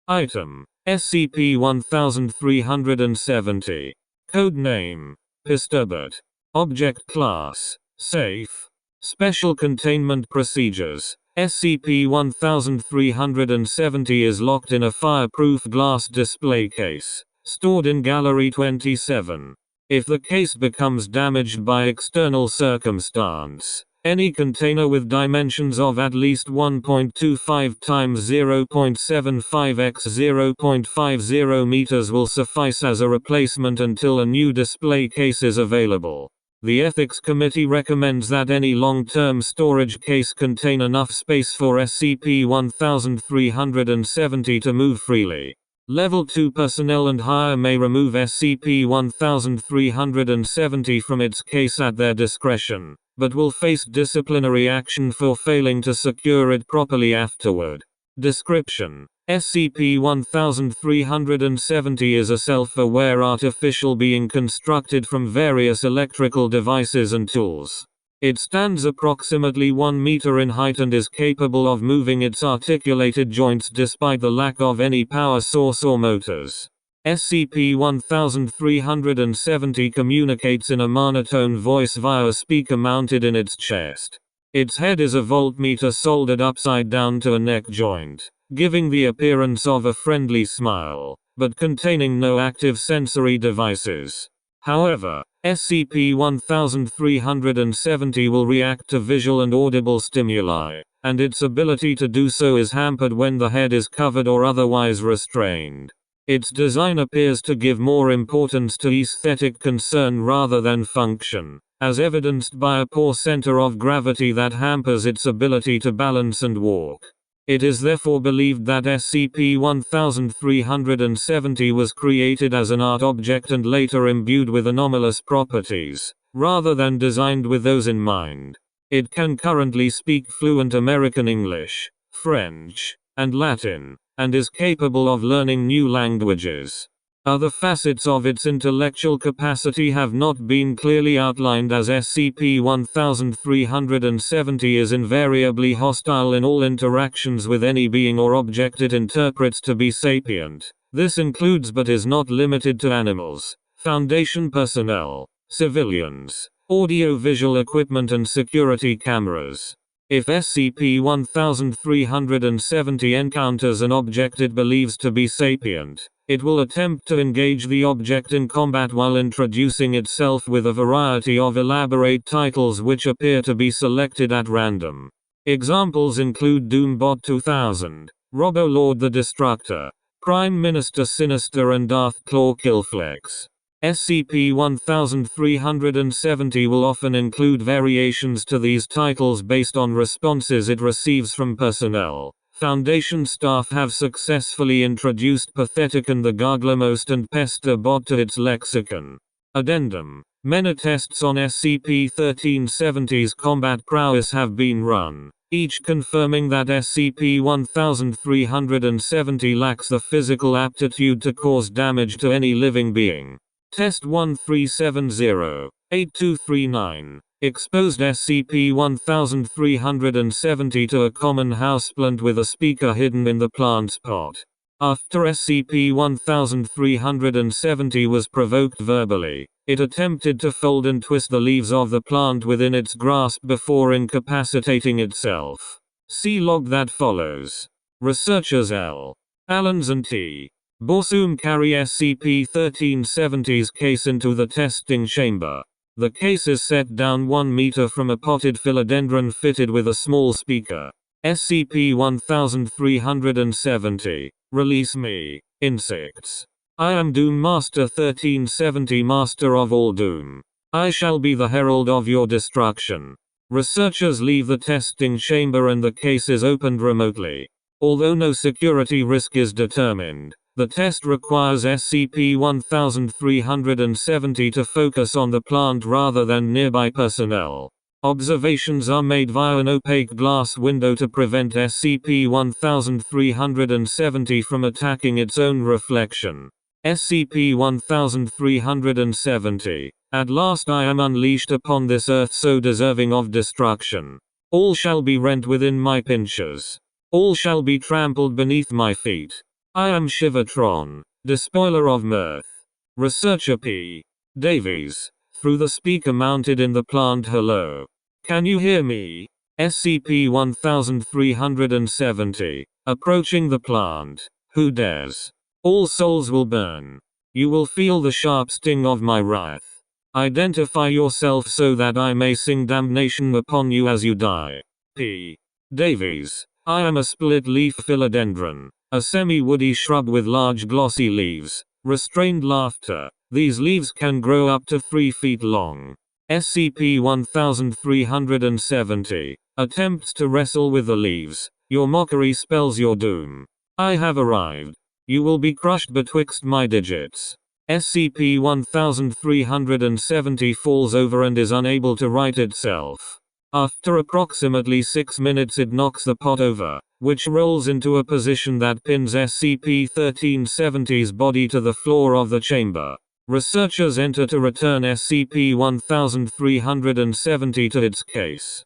Item: SCP-1370. Code name: Pesterbot. Object Class: Safe. Special Containment Procedures: SCP-1370 is locked in a fireproof glass display case, stored in Gallery 27. If the case becomes damaged by external circumstance, any container with dimensions of at least 1.25 times 0.75 x 0.50 meters will suffice as a replacement until a new display case is available. The Ethics Committee recommends that any long-term storage case contain enough space for SCP-1370 to move freely. Level 2 personnel and higher may remove SCP-1370 from its case at their discretion, but will face disciplinary action for failing to secure it properly afterward. Description: SCP-1370 is a self-aware artificial being constructed from various electrical devices and tools. It stands approximately 1 meter in height and is capable of moving its articulated joints despite the lack of any power source or motors. SCP-1370 communicates in a monotone voice via a speaker mounted in its chest. Its head is a voltmeter soldered upside down to a neck joint, giving the appearance of a friendly smile, but containing no active sensory devices. However, SCP-1370 will react to visual and audible stimuli, and its ability to do so is hampered when the head is covered or otherwise restrained. Its design appears to give more importance to aesthetic concern rather than function, as evidenced by a poor center of gravity that hampers its ability to balance and walk. It is therefore believed that SCP-1370 was created as an art object and later imbued with anomalous properties, rather than designed with those in mind. It can currently speak fluent American English, French, and Latin, and is capable of learning new languages. Other facets of its intellectual capacity have not been clearly outlined, as SCP-1370 is invariably hostile in all interactions with any being or object it interprets to be sapient. This includes but is not limited to animals, Foundation personnel, civilians, audio-visual equipment and security cameras. If SCP-1370 encounters an object it believes to be sapient, it will attempt to engage the object in combat while introducing itself with a variety of elaborate titles which appear to be selected at random. Examples include Doombot 2000, Robolord the Destructor, Prime Minister Sinister and Darth Claw Killflex. SCP-1370 will often include variations to these titles based on responses it receives from personnel. Foundation staff have successfully introduced Patheticon the Garglermost and Pesterbot to its lexicon. Addendum: many tests on SCP-1370's combat prowess have been run, each confirming that SCP-1370 lacks the physical aptitude to cause damage to any living being. Test 1370-8239 exposed SCP-1370 to a common houseplant with a speaker hidden in the plant's pot. After SCP-1370 was provoked verbally, it attempted to fold and twist the leaves of the plant within its grasp before incapacitating itself. See log that follows. Researchers L. Allens and T. Borsum carry SCP-1370's case into the testing chamber. The case is set down 1 meter from a potted philodendron fitted with a small speaker. SCP-1370. Release me, insects. I am Doom Master 1370, Master of all Doom. I shall be the herald of your destruction. Researchers leave the testing chamber and the case is opened remotely. Although no security risk is determined, the test requires SCP-1370 to focus on the plant rather than nearby personnel. Observations are made via an opaque glass window to prevent SCP-1370 from attacking its own reflection. SCP-1370. At last I am unleashed upon this earth so deserving of destruction. All shall be rent within my pinchers. All shall be trampled beneath my feet. I am Shivatron, despoiler of mirth. Researcher P. Davies, through the speaker mounted in the plant. Hello. Can you hear me? SCP-1370, approaching the plant. Who dares? All souls will burn. You will feel the sharp sting of my wrath. Identify yourself so that I may sing damnation upon you as you die. P. Davies. I am a split-leaf philodendron, a semi-woody shrub with large glossy leaves. Restrained laughter. These leaves can grow up to 3 feet long. SCP-1370 attempts to wrestle with the leaves. Your mockery spells your doom. I have arrived. You will be crushed betwixt my digits. SCP-1370 falls over and is unable to right itself. After approximately 6 minutes it knocks the pot over, which rolls into a position that pins SCP-1370's body to the floor of the chamber. Researchers enter to return SCP-1370 to its case.